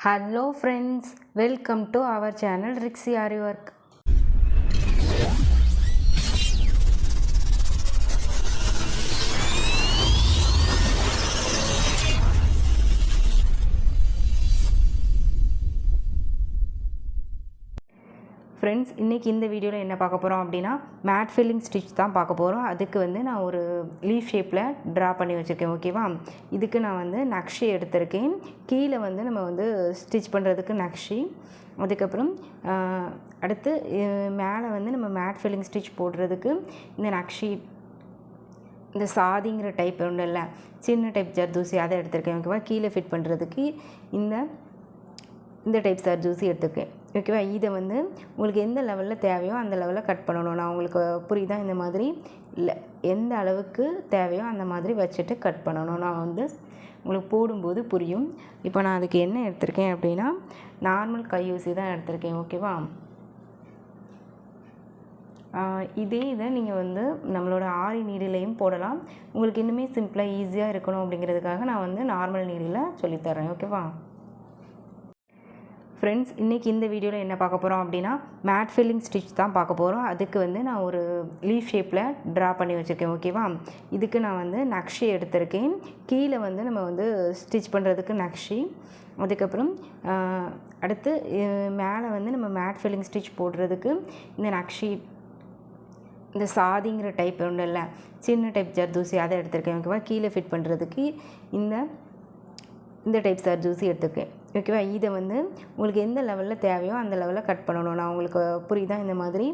Hello friends, welcome to our channel Rixi Ari Work. Friends, இன்றைக்கி இந்த வீடியோவில் என்ன பார்க்க போகிறோம் அப்படின்னா மேட் ஃபில்லிங் ஸ்டிச் தான் பார்க்க போகிறோம். அதுக்கு வந்து நான் ஒரு லீஃப் ஷேப்பில் ட்ரா பண்ணி வச்சுருக்கேன். ஓகேவா? இதுக்கு நான் வந்து நக்ஷி எடுத்திருக்கேன். கீழே வந்து நம்ம வந்து ஸ்டிச் பண்ணுறதுக்கு நக்ஷி, அதுக்கப்புறம் அடுத்து மேலே வந்து நம்ம மேட் ஃபில்லிங் ஸ்டிச் போடுறதுக்கு இந்த நக்ஷி, இந்த சாதிங்கிற டைப் ஒன்றும் இல்லை, சின்ன டைப் ஜர்தூசி அதை எடுத்திருக்கேன். ஓகேவா? கீழே ஃபிட் பண்ணுறதுக்கு இந்த டைப் ஜர்தூசி எடுத்துருக்கேன். ஓகேவா? இதை வந்து உங்களுக்கு எந்த லெவலில் தேவையோ அந்த லெவலில் கட் பண்ணணும். நான் உங்களுக்கு புரியுதா? இந்த மாதிரி இல்லை, எந்த அளவுக்கு தேவையோ அந்த மாதிரி வச்சுட்டு கட் பண்ணணும். நான் வந்து உங்களுக்கு போடும்போது புரியும். இப்போ நான் அதுக்கு என்ன எடுத்திருக்கேன் அப்படின்னா நார்மல் கையூசி தான் எடுத்திருக்கேன். ஓகேவா? இதை நீங்கள் வந்து நம்மளோட ஆரி நீடிலையும் போடலாம். உங்களுக்கு இன்னுமே சிம்பிளாக ஈஸியாக இருக்கணும் அப்படிங்கிறதுக்காக நான் வந்து நார்மல் நீடில் சொல்லித்தரேன். ஓகேவா? ஃப்ரெண்ட்ஸ், இன்றைக்கி இந்த வீடியோவில் என்ன பார்க்க போகிறோம் அப்படின்னா மேட் ஃபில்லிங் ஸ்டிச் தான் பார்க்க போகிறோம். அதுக்கு வந்து நான் ஒரு லீஃப் ஷேப்பில் ட்ரா பண்ணி வச்சுருக்கேன். ஓகேவா? இதுக்கு நான் வந்து நக்ஷி எடுத்திருக்கேன். கீழே வந்து நம்ம வந்து ஸ்டிச் பண்ணுறதுக்கு நக்ஷி, அதுக்கப்புறம் அடுத்து மேலே வந்து நம்ம மேட் ஃபில்லிங் ஸ்டிச் போடுறதுக்கு இந்த நக்ஷி, இந்த சாதிங்கிற டைப் ஒன்றும் இல்லை, சின்ன டைப் ஜர்தூசி அதை எடுத்திருக்கேன். ஓகேவா? கீழே ஃபிட் பண்ணுறதுக்கு இந்த டைப் ஜர்தூசி எடுத்திருக்கேன். ஓகேவா? இதை வந்து உங்களுக்கு எந்த லெவலில் தேவையோ அந்த லெவலில் கட் பண்ணணும். நான் உங்களுக்கு புரியுதா? இந்த மாதிரி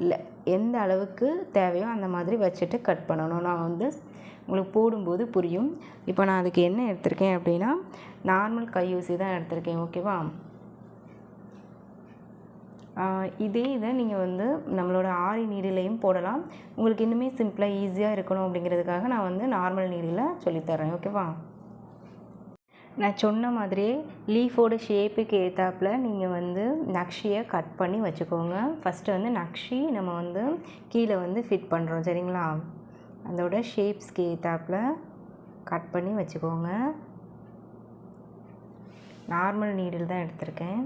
இல்லை, எந்த அளவுக்கு தேவையோ அந்த மாதிரி வச்சுட்டு கட் பண்ணணும். நான் வந்து உங்களுக்கு போடும்போது புரியும். இப்போ நான் அதுக்கு என்ன எடுத்திருக்கேன் அப்படின்னா நார்மல் கையூசி தான் எடுத்திருக்கேன். ஓகேவா? இதை நீங்கள் வந்து நம்மளோட ஆரி நீடிலையும் போடலாம். உங்களுக்கு இன்னுமே சிம்பிளாக ஈஸியாக இருக்கணும் அப்படிங்கிறதுக்காக நான் வந்து நார்மல் நீடில் சொல்லித்தரேன். ஓகேவா? நான் சொன்ன மாதிரியே லீஃபோட ஷேப்புக்கு ஏற்றாப்பில் நீங்கள் வந்து நக்ஷியை கட் பண்ணி வச்சுக்கோங்க. ஃபஸ்ட்டு வந்து நக்ஷி நம்ம வந்து கீழே வந்து ஃபிட் பண்ணுறோம். சரிங்களா? அதோட ஷேப்ஸ்க்கு ஏற்றாப்பில் கட் பண்ணி வச்சுக்கோங்க. நார்மல் நீடில் தான் எடுத்திருக்கேன்.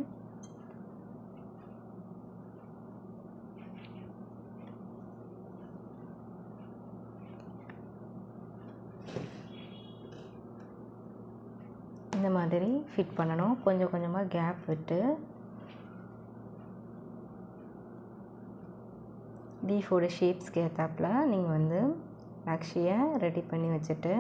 இந்த மாதிரி ஃபிட் பண்ணணும். கொஞ்சம் கொஞ்சமாக கேப் விட்டு லீஃபோட ஷேப்ஸ்க்கு ஏற்றாப்பில் நீங்கள் வந்து நக்ஷியை ரெடி பண்ணி வச்சுட்டு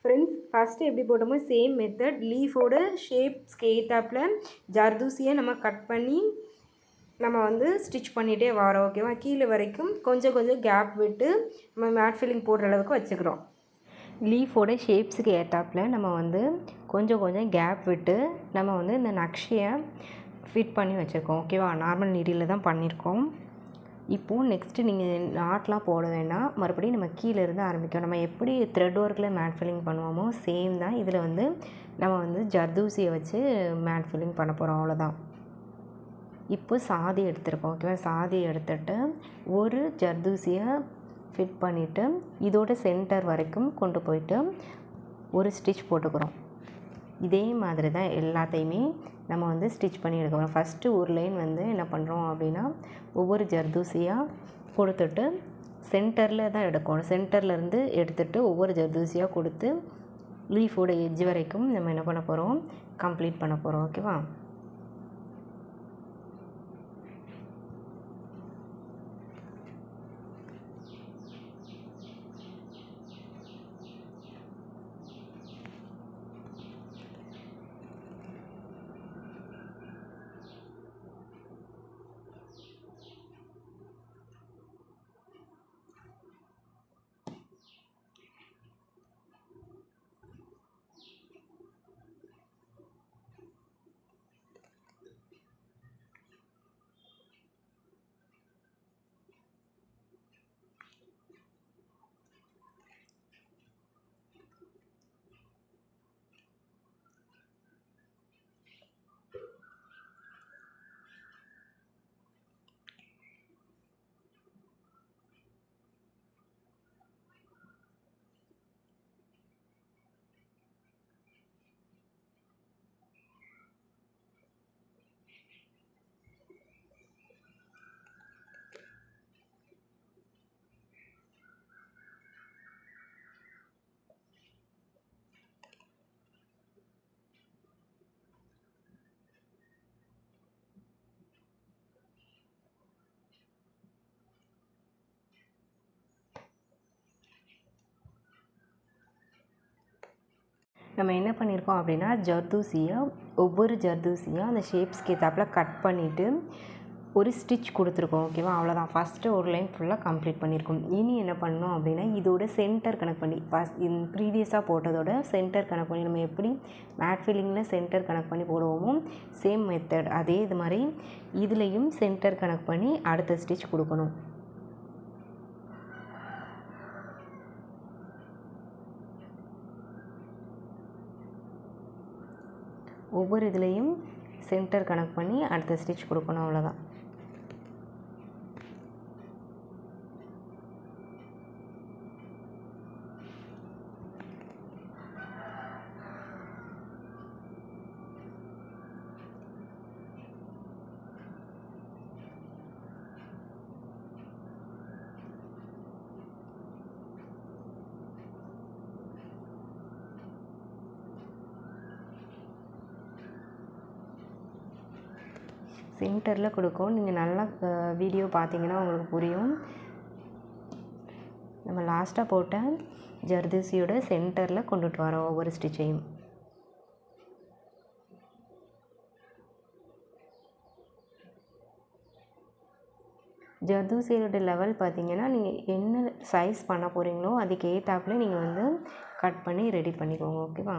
ஃப்ரெண்ட்ஸ், ஃபஸ்ட்டு எப்படி போட்டோமோ சேம் மெத்தட் லீஃபோட ஷேப்ஸ்க்கு ஏற்றாப்பில் ஜர்தூசியை நம்ம கட் பண்ணி நம்ம வந்து ஸ்டிச் பண்ணிகிட்டே வரோம். ஓகேவா? கீழே வரைக்கும் கொஞ்சம் கொஞ்சம் கேப் விட்டு நம்ம மேட் ஃபில்லிங் போடுற அளவுக்கு வச்சுக்கிறோம். லீஃபோட ஷேப்ஸுக்கு ஏற்றாப்பில் நம்ம வந்து கொஞ்சம் கொஞ்சம் கேப் விட்டு நம்ம வந்து இந்த நக்ஷியை ஃபிட் பண்ணி வச்சுருக்கோம். ஓகேவா? நார்மல் நீடியில் தான் பண்ணியிருக்கோம். இப்போது நெக்ஸ்ட்டு நீங்கள் நாட்லாம் போட வேண்டாம், மறுபடியும் நம்ம கீழே இருந்து ஆரம்பிக்கும். நம்ம எப்படி த்ரெட் ஒர்க்கில் மேட் ஃபில்லிங் பண்ணுவோமோ சேம் தான் இதில் வந்து நம்ம வந்து ஜர்தூசியை வச்சு மேட் ஃபில்லிங் பண்ண போகிறோம். அவ்வளோதான். இப்போ சாதி எடுத்துருக்கோம். ஓகேவா? சாதி எடுத்துகிட்டு ஒரு ஜர்தூசியை ஃபிட் பண்ணிவிட்டு இதோட சென்டர் வரைக்கும் கொண்டு போயிட்டு ஒரு ஸ்டிச் போட்டுக்கிறோம். இதே மாதிரி தான் எல்லாத்தையுமே நம்ம வந்து ஸ்டிச் பண்ணி எடுக்கிறோம். ஃபஸ்ட்டு ஒரு லைன் வந்து என்ன பண்ணுறோம் அப்படின்னா ஒவ்வொரு ஜர்தூசியாக கொடுத்துட்டு சென்டரில் தான் எடுக்கணும். சென்டர்லேருந்து எடுத்துகிட்டு ஒவ்வொரு ஜர்தூசியாக கொடுத்து லீஃபோட எட்ஜ் வரைக்கும் நம்ம என்ன பண்ண போகிறோம், கம்ப்ளீட் பண்ண போகிறோம். ஓகேவா? நம்ம என்ன பண்ணியிருக்கோம் அப்படின்னா ஜர்தூசியை ஒவ்வொரு ஜர்தூசியாக அந்த ஷேப்ஸ்க்கு ஏற்றாப்பில் கட் பண்ணிவிட்டு ஒரு ஸ்டிச் கொடுத்துருக்கோம். ஓகேவா, அவ்வளோதான். ஃபஸ்ட்டு ஒரு லைன் ஃபுல்லாக கம்ப்ளீட் பண்ணியிருக்கோம். இனி என்ன பண்ணோம் அப்படின்னா இதோட சென்டர் கனெக்ட் பண்ணி ப்ரீவியஸாக போட்டதோட சென்டர் கனெக்ட் பண்ணி நம்ம எப்படி மேட் ஃபில்லிங்கில் சென்டர் கனெக்ட் பண்ணி போடுவோமோ சேம் மெத்தட் அதே இது மாதிரி இதுலேயும் சென்டர் கனெக்ட் பண்ணி அடுத்த ஸ்டிச் கொடுக்கணும். ஒவ்வொரு இதுலேயும் சென்டர் கனெக்ட் பண்ணி அடுத்த ஸ்டிச் கொடுக்கணும், அவ்வளோதான். சென்டரில் கொடுக்கும். நீங்கள் நல்லா வீடியோ பார்த்தீங்கன்னா உங்களுக்கு புரியும். நம்ம லாஸ்ட்டாக போட்ட ஜர்தூசியோட சென்டரில் கொண்டுட்டு வரோம் ஒவ்வொரு ஸ்டிச்சையும். ஜர்தூசியோட லெவல் பார்த்தீங்கன்னா நீங்கள் என்ன சைஸ் பண்ண போகிறீங்களோ அதுக்கு ஏற்றாப்புல நீங்கள் வந்து கட் பண்ணி ரெடி பண்ணிக்கோங்க. ஓகேவா.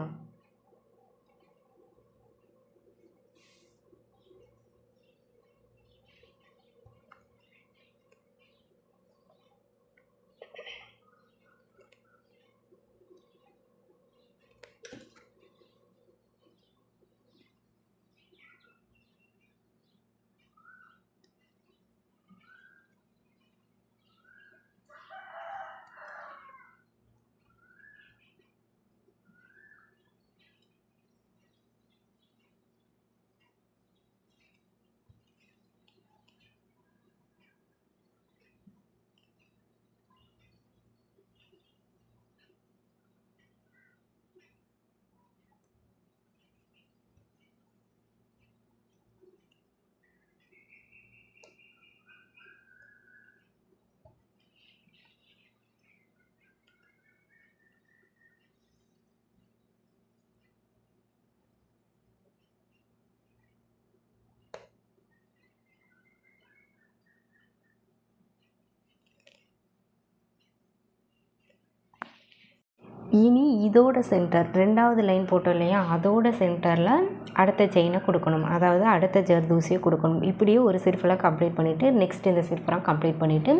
இனி இதோட சென்டர் ரெண்டாவது லைன் போட்டோம் இல்லையா, அதோட சென்டரில் அடுத்த செயினை கொடுக்கணும். அதாவது அடுத்த ஜர்தூசியை கொடுக்கணும். இப்படியே ஒரு சிர்ஃபெல்லாம் கம்ப்ளீட் பண்ணிவிட்டு நெக்ஸ்ட் இந்த சிர்ஃபெல்லாம் கம்ப்ளீட் பண்ணிவிட்டு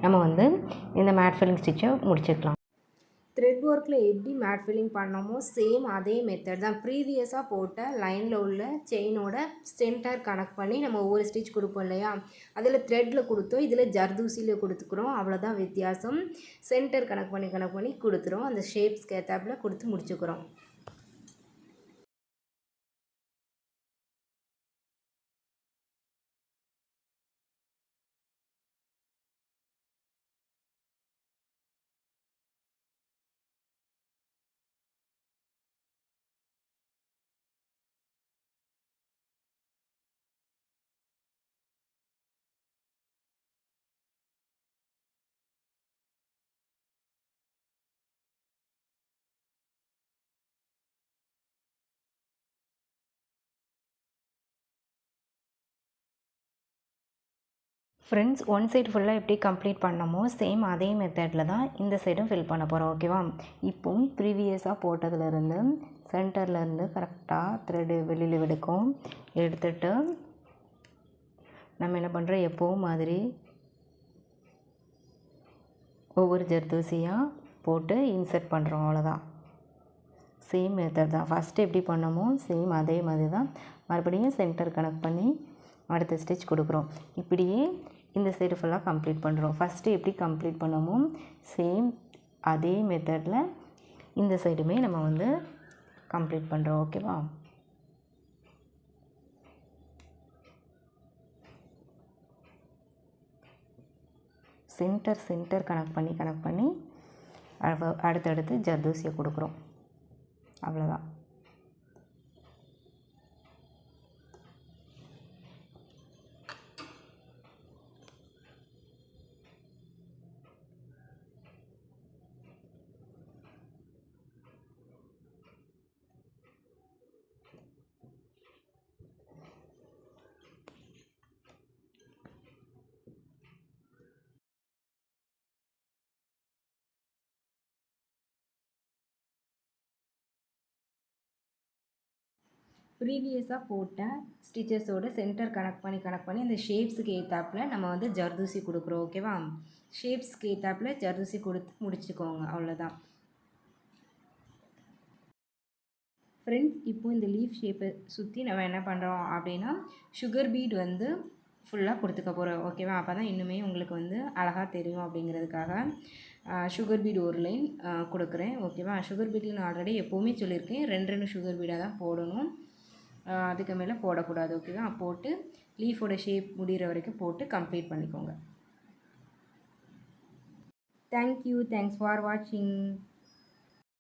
நம்ம வந்து இந்த மேட் ஃபில்லிங் ஸ்டிச்சை முடிச்சுக்கலாம். த்ரெட் ஒர்க்கில் எப்படி மேட் ஃபில்லிங் பண்ணோமோ சேம் அதே மெத்தட் தான். ப்ரீவியஸாக போட்ட லைனில் உள்ள செயினோட சென்டர் கனெக்ட் பண்ணி நம்ம ஒவ்வொரு ஸ்டிச் கொடுப்போம் இல்லையா, அதில் த்ரெட்டில் கொடுத்தோம், இதில் ஜர்தூசியில் கொடுத்துக்குறோம். அவ்வளோதான் வித்தியாசம். சென்டர் கனெக்ட் பண்ணி கொடுத்துரும். அந்த ஷேப்ஸ்க்கு ஏற்றாப்புல கொடுத்து முடிச்சுக்கிறோம். ஃப்ரெண்ட்ஸ், ஒன் சைடு ஃபுல்லாக எப்படி கம்ப்ளீட் பண்ணமோ சேம் அதே மெத்தடில் தான் இந்த சைடும் ஃபில் பண்ண போகிறோம். ஓகேவா. இப்போ ப்ரீவியஸாக போட்டதுலேருந்து சென்டர்லேருந்து கரெக்டாக த்ரெட்டு வெளியில் விடுக்கும். எடுத்துகிட்டு நம்ம என்ன பண்ணுறோம், எப்போவும் மாதிரி ஒவ்வொரு ஜர்தூசியாக போட்டு இன்சர்ட் பண்ணுறோம். அவ்வளோதான். சேம் மெத்தட் தான். ஃபஸ்ட்டு எப்படி பண்ணமோ சேம் அதே மாதிரி தான் மறுபடியும் சென்டர் கனெக்ட் பண்ணி அடுத்த ஸ்டிச் கொடுக்குறோம். இப்படியே இந்த சைடு ஃபுல்லாக கம்ப்ளீட் பண்ணுறோம். ஃபஸ்ட்டு எப்படி கம்ப்ளீட் பண்ணமோ சேம் அதே மெத்தடில் இந்த சைடுமே நம்ம வந்து கம்ப்ளீட் பண்ணுறோம். ஓகேவா. சென்டர் கனெக்ட் பண்ணி அடுத்தடுத்து ஜர்தூசியை கொடுக்குறோம். அவ்வளோதான். ப்ரீவியஸாக போட்ட ஸ்டிச்சஸோட சென்டர் கனெக்ட் பண்ணி அந்த ஷேப்ஸுக்கு ஏற்றாப்புல நம்ம வந்து ஜர்தூசி கொடுக்குறோம். ஓகேவா? ஷேப்ஸ்க்கு ஏற்றாப்புல ஜர்தூசி கொடுத்து முடிச்சுக்கோங்க. அவ்வளோதான் ஃப்ரெண்ட்ஸ். இப்போ இந்த லீஃப் ஷேப்பை சுற்றி நம்ம என்ன பண்ணுறோம் அப்படின்னா சுகர் பீட் வந்து ஃபுல்லாக கொடுத்துக்க போகிறோம். ஓகேவா? அப்போ தான் இன்னுமே உங்களுக்கு வந்து அழகாக தெரியும் அப்படிங்கிறதுக்காக சுகர் பீட் ஒரு லைன் கொடுக்குறேன். ஓகேவா? சுகர் பீட்டில் நான் ஆல்ரெடி எப்போவுமே சொல்லியிருக்கேன் 2 சுகர் பீடாக தான் போடணும், அதுக்கு மேலே போடக்கூடாது. ஓகேவா? போட்டு லீஃபோட ஷேப் முடிகிற வரைக்கும் போட்டு கம்ப்ளீட் பண்ணிக்கோங்க. தேங்க்யூ. தேங்க்ஸ் ஃபார் வாட்சிங்.